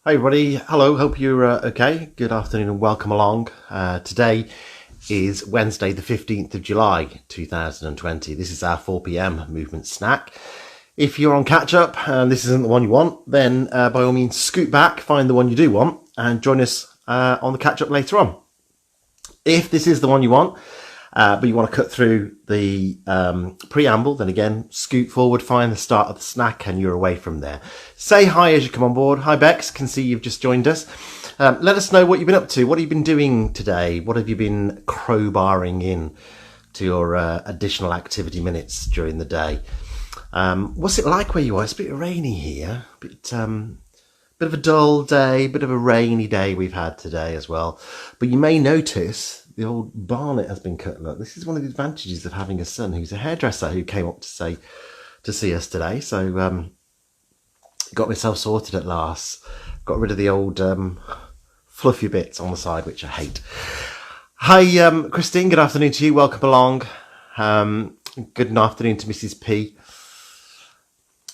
Hi everybody, hello, hope you're okay. Good afternoon and welcome along. Today is Wednesday the 15th of July 2020. This is our 4pm movement snack. If you're on catch up and this isn't the one you want, then by all means scoot back, find the one you do want and join us on the catch up later on. If this is the one you want, but you want to cut through the preamble, then again, scoot forward, find the start of the snack and you're away from there. Say hi as you come on board. Hi Bex, can see you've just joined us. Let us know what you've been up to. What have you been doing today? What have you been crowbarring in to your additional activity minutes during the day? What's it like where you are? It's a bit rainy here. Bit of a dull day, bit of a rainy day we've had today as well. But you may notice the old barnet has been cut. Look, this is one of the advantages of having a son who's a hairdresser who came up to see us today. So got myself sorted at last. Got rid of the old fluffy bits on the side, which I hate. Hi, Christine. Good afternoon to you. Welcome along. Good afternoon to Mrs. P.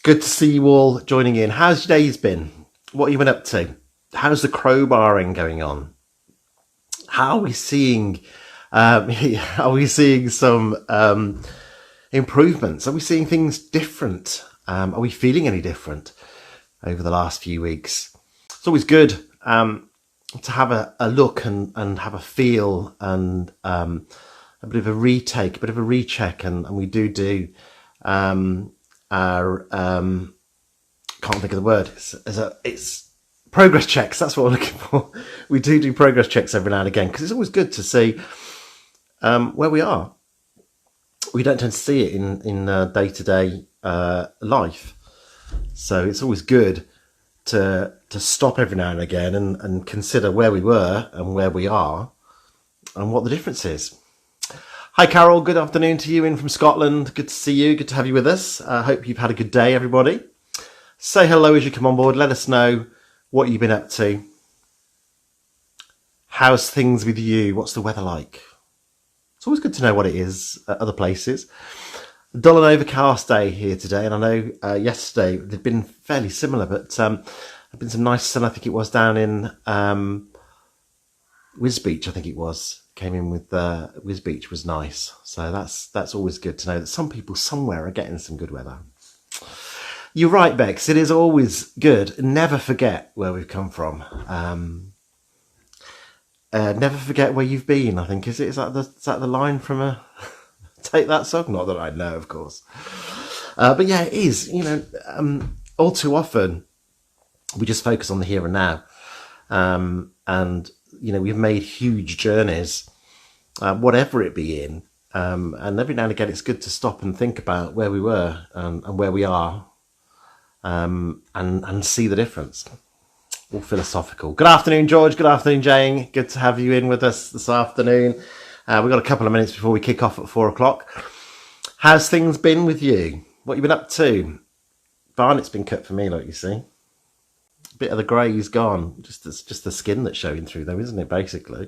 Good to see you all joining in. How's your days been? What have you been up to? How's the crowbarring going on? How are we seeing? Are we seeing some improvements? Are we seeing things different? Are we feeling any different over the last few weeks? It's always good to have a look and have a feel and a bit of a retake, a bit of a recheck, and we do our can't think of the word. It's progress checks. That's what we're looking for. We do progress checks every now and again because it's always good to see where we are. We don't tend to see it in day-to-day life, so it's always good to stop every now and again and consider where we were and where we are and what the difference is. Hi Carol, good afternoon to you in from Scotland. Good to see you. Good to have you with us. I hope you've had a good day, everybody. Say hello as you come on board. Let us know what you've been up to. How's things with you? What's the weather like? It's always good to know what it is at other places. Dull and overcast day here today, and I know yesterday they've been fairly similar, but there's been some nice sun. I think it was down in Wisbech. I think it was came in with Wisbech was nice. So that's always good to know that some people somewhere are getting some good weather. You're right, Bex. It is always good. Never forget where we've come from. Never forget where you've been. I think is that the line from a Take That song? Not that I know, of course. But yeah, it is. You know, all too often we just focus on the here and now, and you know we've made huge journeys, whatever it be in, and every now and again it's good to stop and think about where we were and where we are. And see the difference. All philosophical. Good afternoon, George. Good afternoon, Jane. Good to have you in with us this afternoon. We've got a couple of minutes before we kick off at 4:00. How's things been with you? What you been up to? Barnet's been cut for me, like you see. A bit of the grey's gone. It's just the skin that's showing through, though, isn't it? Basically.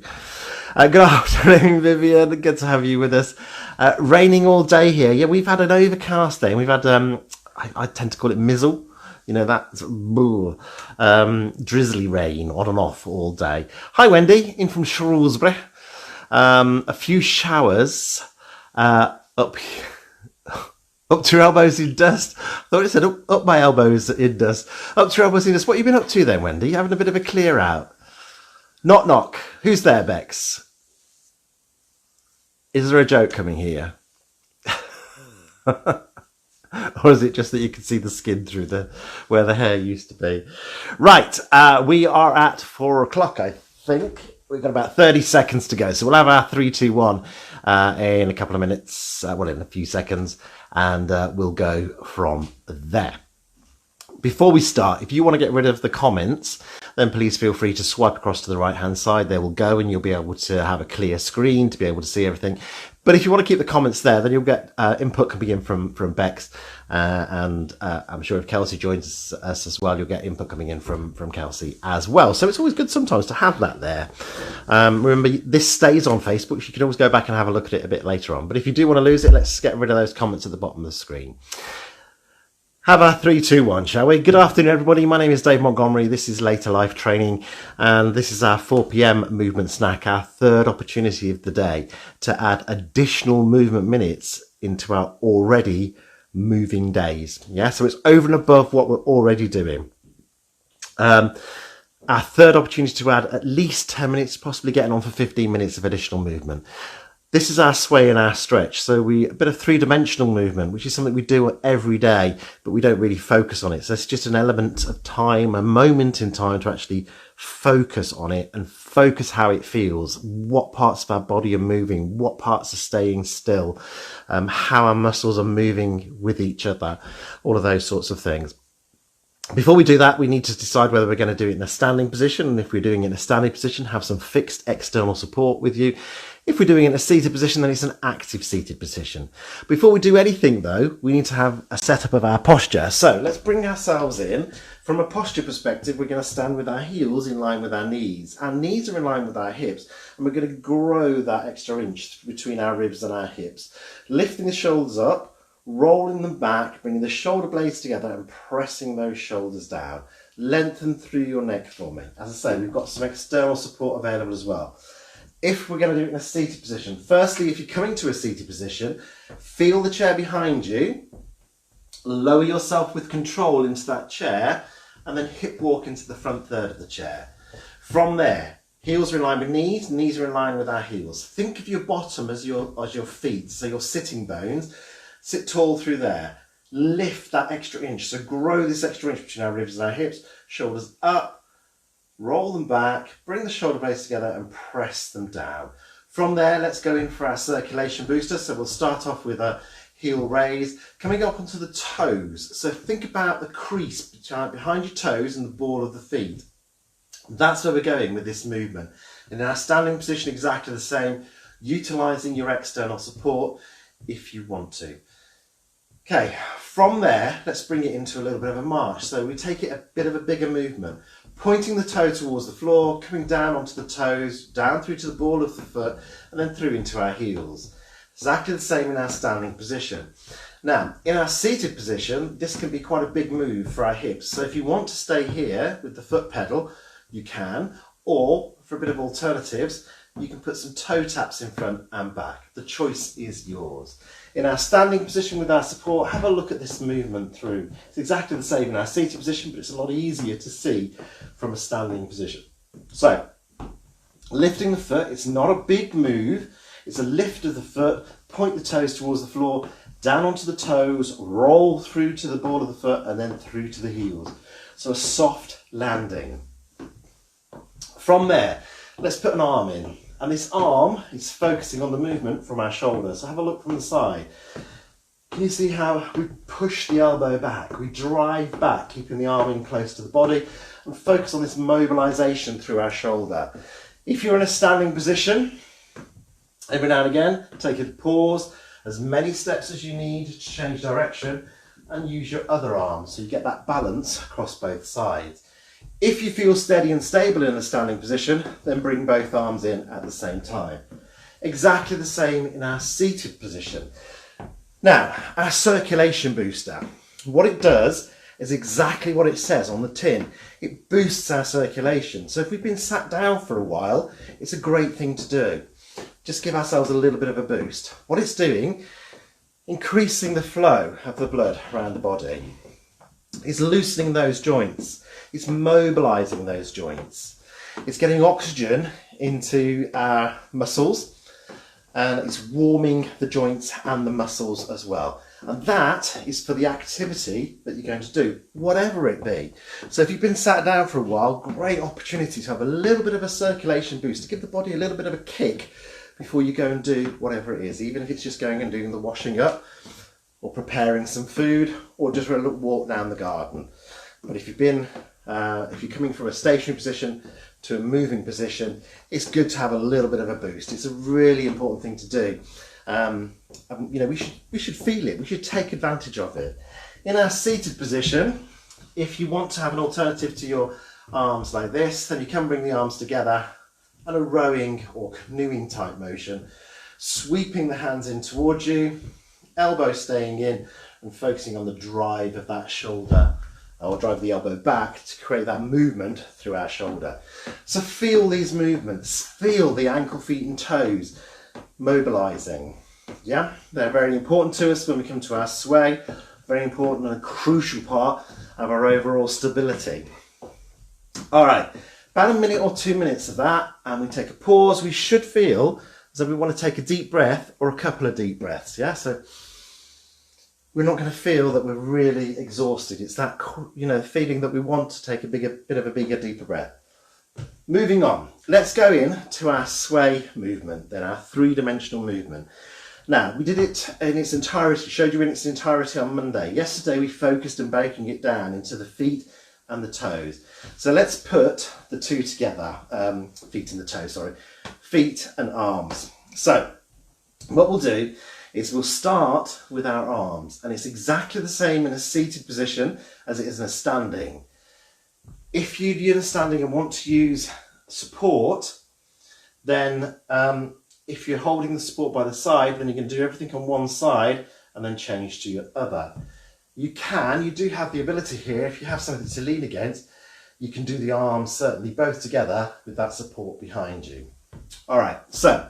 Good afternoon, Vivian. Good to have you with us. Raining all day here. Yeah, we've had an overcast day, and we've had I tend to call it mizzle. You know, that's drizzly rain on and off all day. Hi, Wendy, in from Shrewsbury. A few showers up to your elbows in dust. I thought it said up my elbows in dust. Up to your elbows in dust. What have you been up to then, Wendy? You having a bit of a clear out? Knock, knock. Who's there, Bex? Is there a joke coming here? Or is it just that you can see the skin through where the hair used to be? Right, we are at 4:00, I think. We've got about 30 seconds to go. So we'll have our 3, 2, 1 in a couple of minutes, in a few seconds, and we'll go from there. Before we start, if you want to get rid of the comments, then please feel free to swipe across to the right-hand side. They will go and you'll be able to have a clear screen to be able to see everything. But if you want to keep the comments there, then you'll get input coming in from Bex. And I'm sure if Kelsey joins us as well, you'll get input coming in from Kelsey as well. So it's always good sometimes to have that there. Remember, this stays on Facebook. So you can always go back and have a look at it a bit later on. But if you do want to lose it, let's get rid of those comments at the bottom of the screen. Have our 3, 2, 1, shall we? Good afternoon, everybody. My name is Dave Montgomery. This is Later Life Training, and this is our 4 p.m. movement snack, our third opportunity of the day to add additional movement minutes into our already moving days. Yeah, so it's over and above what we're already doing. Our third opportunity to add at least 10 minutes, possibly getting on for 15 minutes of additional movement. This is our sway and our stretch. So a bit of three-dimensional movement, which is something we do every day, but we don't really focus on it. So it's just an element of time, a moment in time to actually focus on it and focus how it feels, what parts of our body are moving, what parts are staying still, how our muscles are moving with each other, all of those sorts of things. Before we do that, we need to decide whether we're going to do it in a standing position. And if we're doing it in a standing position, have some fixed external support with you. If we're doing it in a seated position, then it's an active seated position. Before we do anything, though, we need to have a setup of our posture. So let's bring ourselves in. From a posture perspective, we're going to stand with our heels in line with our knees. Our knees are in line with our hips, and we're going to grow that extra inch between our ribs and our hips. Lifting the shoulders up, rolling them back, bringing the shoulder blades together and pressing those shoulders down. Lengthen through your neck for me. As I say, we've got some external support available as well. If we're going to do it in a seated position, firstly, if you're coming to a seated position, feel the chair behind you, lower yourself with control into that chair, and then hip walk into the front third of the chair. From there, heels are in line with knees, knees are in line with our heels. Think of your bottom as your feet, so your sitting bones. Sit tall through there. Lift that extra inch. So grow this extra inch between our ribs and our hips. Shoulders up. Roll them back. Bring the shoulder blades together and press them down. From there, let's go in for our circulation booster. So we'll start off with a heel raise. Coming up onto the toes. So think about the crease behind your toes and the ball of the feet. That's where we're going with this movement. In our standing position, exactly the same. Utilising your external support if you want to. Okay, from there, let's bring it into a little bit of a march. So we take it a bit of a bigger movement, pointing the toe towards the floor, coming down onto the toes, down through to the ball of the foot, and then through into our heels. Exactly the same in our standing position. Now, in our seated position, this can be quite a big move for our hips. So if you want to stay here with the foot pedal, you can, or for a bit of alternatives, you can put some toe taps in front and back. The choice is yours. In our standing position with our support, have a look at this movement through. It's exactly the same in our seated position, but it's a lot easier to see from a standing position. So, lifting the foot, it's not a big move. It's a lift of the foot, point the toes towards the floor, down onto the toes, roll through to the ball of the foot, and then through to the heels. So a soft landing. From there, let's put an arm in. And this arm is focusing on the movement from our shoulder. So have a look from the side. Can you see how we push the elbow back? We drive back, keeping the arm in close to the body and focus on this mobilization through our shoulder. If you're in a standing position, every now and again, take a pause, as many steps as you need to change direction, and use your other arm so you get that balance across both sides. If you feel steady and stable in a standing position, then bring both arms in at the same time. Exactly the same in our seated position. Now, our circulation booster. What it does is exactly what it says on the tin. It boosts our circulation. So if we've been sat down for a while, it's a great thing to do. Just give ourselves a little bit of a boost. What it's doing, increasing the flow of the blood around the body. It's loosening those joints. It's mobilising those joints. It's getting oxygen into our muscles, and it's warming the joints and the muscles as well. And that is for the activity that you're going to do, whatever it be. So if you've been sat down for a while, great opportunity to have a little bit of a circulation boost, to give the body a little bit of a kick before you go and do whatever it is, even if it's just going and doing the washing up, or preparing some food, or just a little walk down the garden. But if you're coming from a stationary position to a moving position, it's good to have a little bit of a boost. It's a really important thing to do. We should feel it. We should take advantage of it. In our seated position, if you want to have an alternative to your arms like this, then you can bring the arms together and a rowing or canoeing type motion, sweeping the hands in towards you, elbow staying in, and focusing on the drive of that shoulder, or drive the elbow back to create that movement through our shoulder. So feel these movements, feel the ankle, feet and toes mobilizing. Yeah, they're very important to us when we come to our sway, very important and a crucial part of our overall stability. All right, about a minute or 2 minutes of that, and we take a pause. We should feel as though we want to take a deep breath or a couple of deep breaths. Yeah, so we're not going to feel that we're really exhausted. It's that, feeling that we want to take a bit of a bigger, deeper breath. Moving on, let's go in to our sway movement, then our three-dimensional movement. Now, we did it in its entirety, showed you in its entirety on Monday. Yesterday, we focused on breaking it down into the feet and the toes. So let's put the two together, feet and the toes, sorry, feet and arms. So what we'll do is we'll start with our arms, and it's exactly the same in a seated position as it is in a standing. If you're in a standing and want to use support, then if you're holding the support by the side, then you can do everything on one side and then change to your other. You do have the ability here, if you have something to lean against, you can do the arms certainly both together with that support behind you. All right, so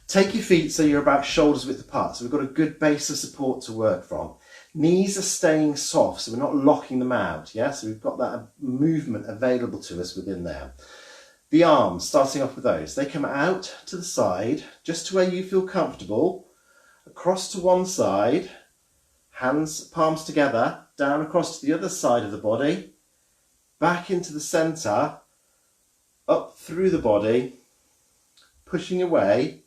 take your feet so you're about shoulders width apart. So we've got a good base of support to work from. Knees are staying soft, so we're not locking them out. Yeah, so we've got that movement available to us within there. The arms, starting off with those, they come out to the side, just to where you feel comfortable, across to one side, hands, palms together, down across to the other side of the body, back into the centre, up through the body, pushing away,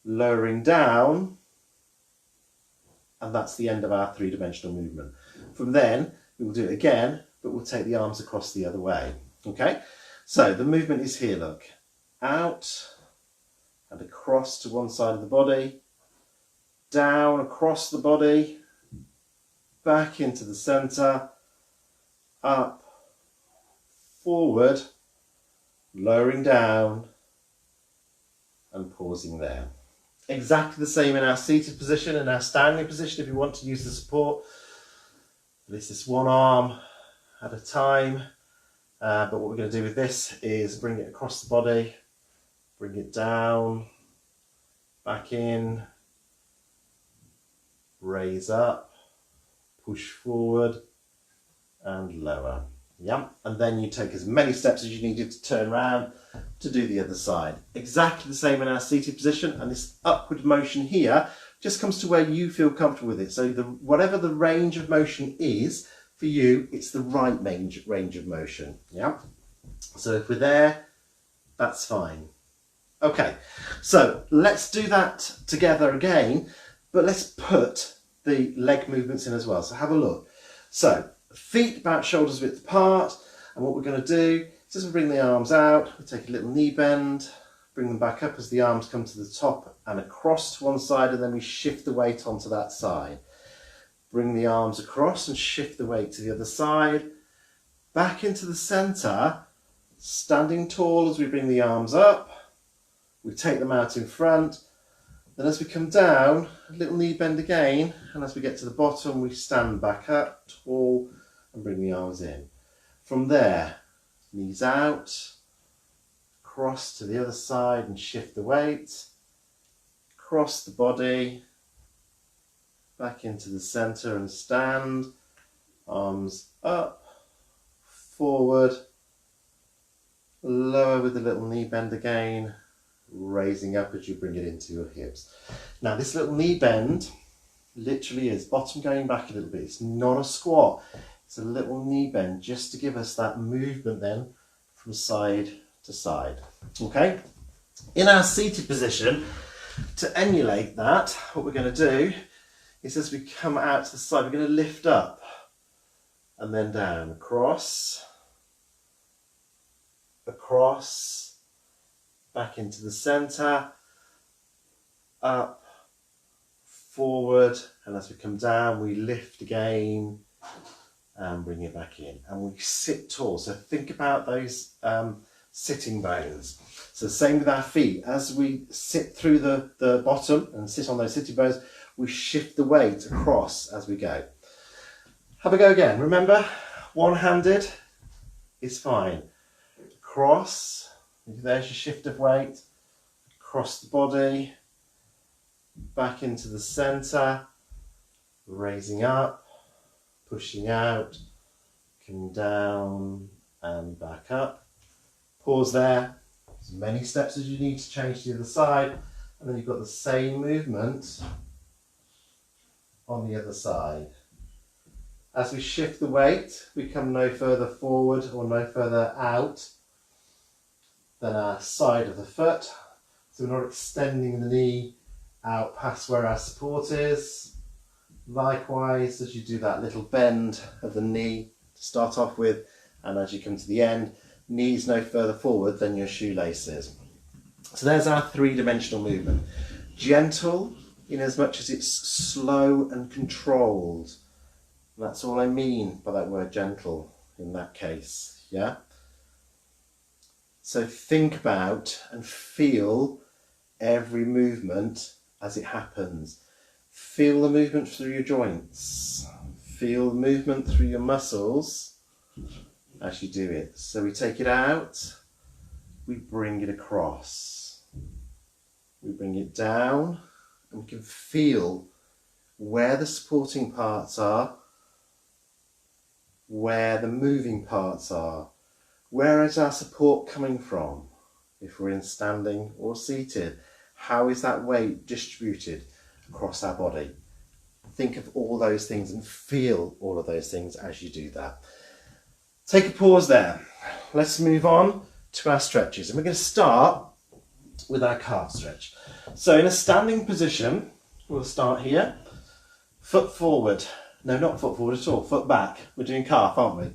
lowering down, and that's the end of our three-dimensional movement. From then, we will do it again, but we'll take the arms across the other way. Okay, so the movement is here, look. Out and across to one side of the body, down across the body, back into the centre, up, forward, lowering down, and pausing there. Exactly the same in our seated position and our standing position if you want to use the support. This is one arm at a time, but what we're going to do with this is bring it across the body, bring it down, back in, raise up, push forward and lower. Yeah, and then you take as many steps as you needed to turn around to do the other side. Exactly the same in our seated position, and this upward motion here just comes to where you feel comfortable with it. So whatever the range of motion is for you, it's the right range of motion. Yeah, so if we're there, that's fine. Okay, so let's do that together again, but let's put the leg movements in as well. So have a look. So feet about shoulders width apart, and what we're going to do is just bring the arms out, we take a little knee bend, bring them back up as the arms come to the top and across to one side, and then we shift the weight onto that side. Bring the arms across and shift the weight to the other side, back into the centre, standing tall as we bring the arms up, we take them out in front, then as we come down, a little knee bend again, and as we get to the bottom, we stand back up, tall, and bring the arms in. From there, knees out, cross to the other side and shift the weight, cross the body, back into the centre and stand, arms up, forward, lower with a little knee bend again, raising up as you bring it into your hips. Now this little knee bend literally is bottom going back a little bit. It's not a squat, it's a little knee bend just to give us that movement then from side to side. Okay, in our seated position, to emulate that, what we're going to do is as we come out to the side, we're going to lift up and then down, across, across, back into the centre, up, forward, and as we come down we lift again and bring it back in, and we sit tall. So think about those sitting bones. So same with our feet, as we sit through the bottom and sit on those sitting bones, we shift the weight across as we go. Have a go again. Remember, one-handed is fine. Cross, there's your shift of weight, across the body, back into the centre, raising up, pushing out, coming down and back up. Pause there, as many steps as you need to change to the other side, and then you've got the same movement on the other side. As we shift the weight, we come no further forward or no further out than our side of the foot. So we're not extending the knee out past where our support is. Likewise, as you do that little bend of the knee to start off with, and as you come to the end, knees no further forward than your shoelaces. So there's our three-dimensional movement. Gentle in as much as it's slow and controlled. And that's all I mean by that word gentle in that case, yeah? So think about and feel every movement as it happens. Feel the movement through your joints. Feel the movement through your muscles as you do it. So we take it out, we bring it across. We bring it down, and we can feel where the supporting parts are, where the moving parts are. Where is our support coming from? If we're in standing or seated, how is that weight distributed across our body? Think of all those things and feel all of those things as you do that. Take a pause there. Let's move on to our stretches, and we're going to start with our calf stretch. So in a standing position, we'll start here. Foot forward. No, not foot forward at all, foot back. We're doing calf, aren't we?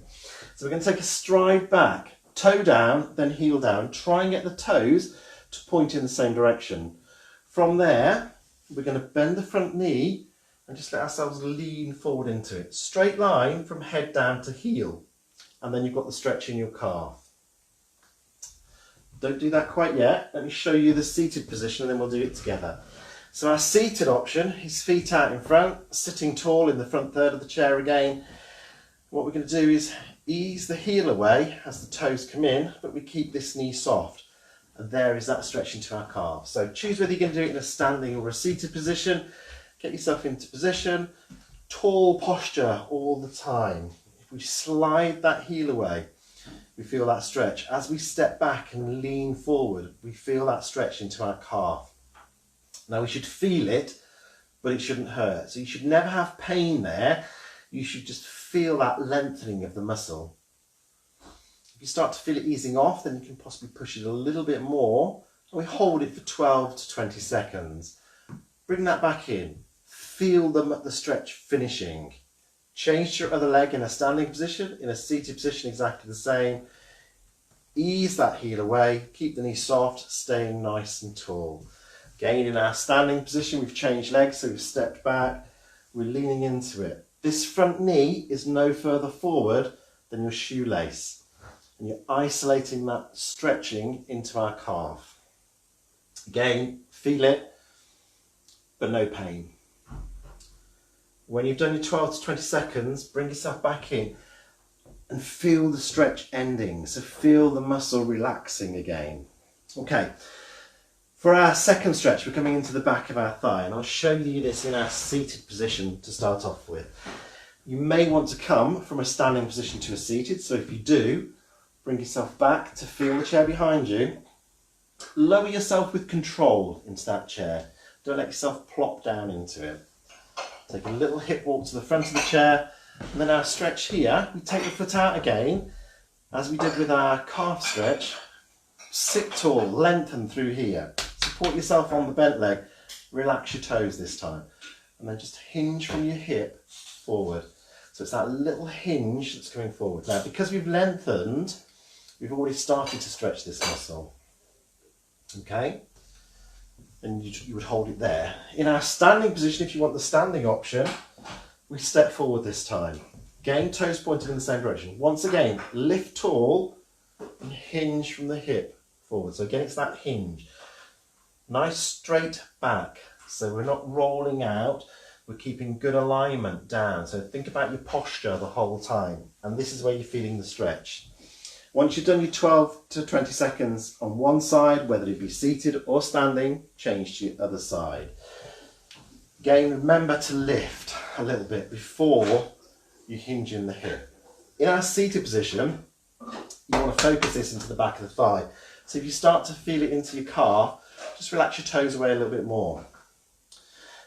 So we're going to take a stride back, toe down, then heel down. Try and get the toes to point in the same direction. From there, we're going to bend the front knee and just let ourselves lean forward into it. Straight line from head down to heel. And then you've got the stretch in your calf. Don't do that quite yet. Let me show you the seated position and then we'll do it together. So our seated option is feet out in front, sitting tall in the front third of the chair again. What we're going to do is ease the heel away as the toes come in, but we keep this knee soft. And there is that stretch into our calf. So choose whether you're going to do it in a standing or a seated position. Get yourself into position. Tall posture all the time. If we slide that heel away, we feel that stretch. As we step back and lean forward, we feel that stretch into our calf. Now we should feel it, but it shouldn't hurt. So you should never have pain there. You should just feel that lengthening of the muscle. If you start to feel it easing off, then you can possibly push it a little bit more. And we hold it for 12 to 20 seconds. Bring that back in. Feel the stretch finishing. Change to your other leg in a standing position, in a seated position, exactly the same. Ease that heel away, keep the knee soft, staying nice and tall. Again, in our standing position, we've changed legs, so we've stepped back, we're leaning into it. This front knee is no further forward than your shoelace. And you're isolating that stretching into our calf. Again, feel it, but no pain. When you've done your 12 to 20 seconds, bring yourself back in and feel the stretch ending. So feel the muscle relaxing again. Okay, for our second stretch, we're coming into the back of our thigh, and I'll show you this in our seated position to start off with. You may want to come from a standing position to a seated, so if you do, bring yourself back to feel the chair behind you. Lower yourself with control into that chair. Don't let yourself plop down into it. Take a little hip walk to the front of the chair, and then our stretch here, we take the foot out again, as we did with our calf stretch. Sit tall, lengthen through here. Support yourself on the bent leg, relax your toes this time, and then just hinge from your hip forward. So it's that little hinge that's coming forward. Now, because we've lengthened, we've already started to stretch this muscle. Okay? And you would hold it there. In our standing position, if you want the standing option, we step forward this time. Again, toes pointed in the same direction. Once again, lift tall and hinge from the hip forward. So again, it's that hinge. Nice straight back. So we're not rolling out, we're keeping good alignment down. So think about your posture the whole time. And this is where you're feeling the stretch. Once you've done your 12 to 20 seconds on one side, whether it be seated or standing, change to your other side. Again, remember to lift a little bit before you hinge in the hip. In our seated position, you want to focus this into the back of the thigh. So if you start to feel it into your calf, just relax your toes away a little bit more.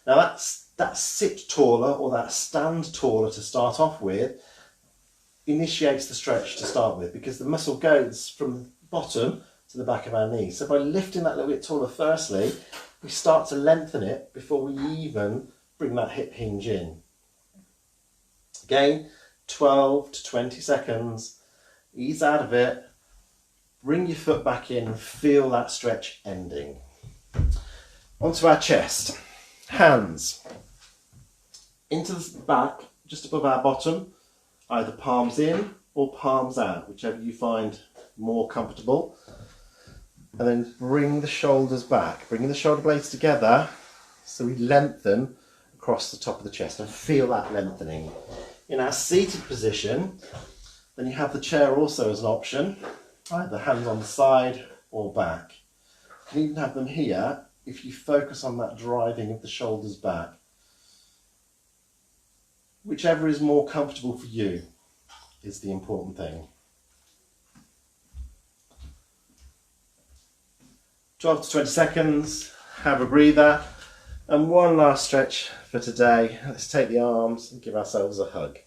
Now that sit taller or that stand taller to start off with initiates the stretch to start with, because the muscle goes from the bottom to the back of our knee. So by lifting that little bit taller firstly, we start to lengthen it before we even bring that hip hinge in. Again, 12 to 20 seconds, ease out of it, bring your foot back in and feel that stretch ending. Onto our chest. Hands into the back, just above our bottom, either palms in or palms out, whichever you find more comfortable. And then bring the shoulders back, bringing the shoulder blades together so we lengthen across the top of the chest and feel that lengthening. In our seated position, then you have the chair also as an option, either hands on the side or back. You can even have them here if you focus on that driving of the shoulders back. Whichever is more comfortable for you is the important thing. 12 to 20 seconds, have a breather, and one last stretch for today. Let's take the arms and give ourselves a hug.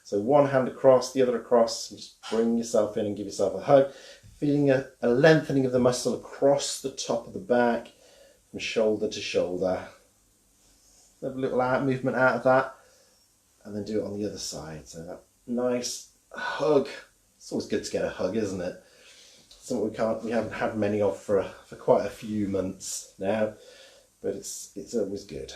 So one hand across, the other across, and just bring yourself in and give yourself a hug. Feeling a lengthening of the muscle across the top of the back, from shoulder to shoulder. Have a little movement out of that, and then do it on the other side. So that nice hug. It's always good to get a hug, isn't it? Something we haven't had many of for quite a few months now, but it's always good.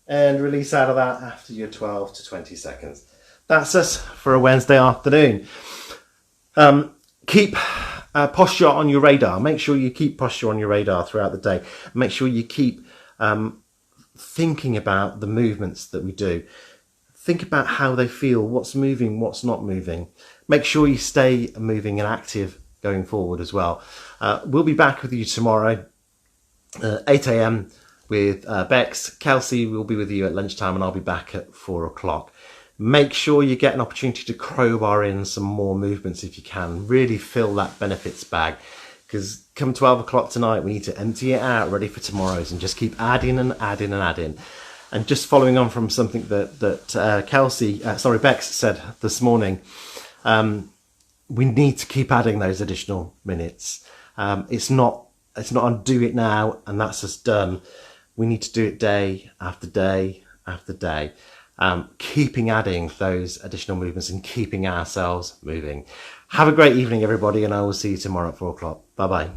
And release out of that after your 12 to 20 seconds. That's us for a Wednesday afternoon. Keep posture on your radar. Make sure you keep posture on your radar throughout the day. Make sure you keep thinking about the movements that we do. Think about how they feel, what's moving, what's not moving. Make sure you stay moving and active going forward as well. We'll be back with you tomorrow, 8 a.m. with Bex. Kelsey will be with you at lunchtime, and I'll be back at 4 o'clock. Make sure you get an opportunity to crowbar in some more movements if you can. Really fill that benefits bag, because come 12 o'clock tonight, we need to empty it out, ready for tomorrow's, and just keep adding and adding and adding. And just following on from something that Bex said this morning, we need to keep adding those additional minutes. It's not do it now and that's us done. We need to do it day after day after day, keeping adding those additional movements and keeping ourselves moving. Have a great evening, everybody, and I will see you tomorrow at 4 o'clock. Bye bye.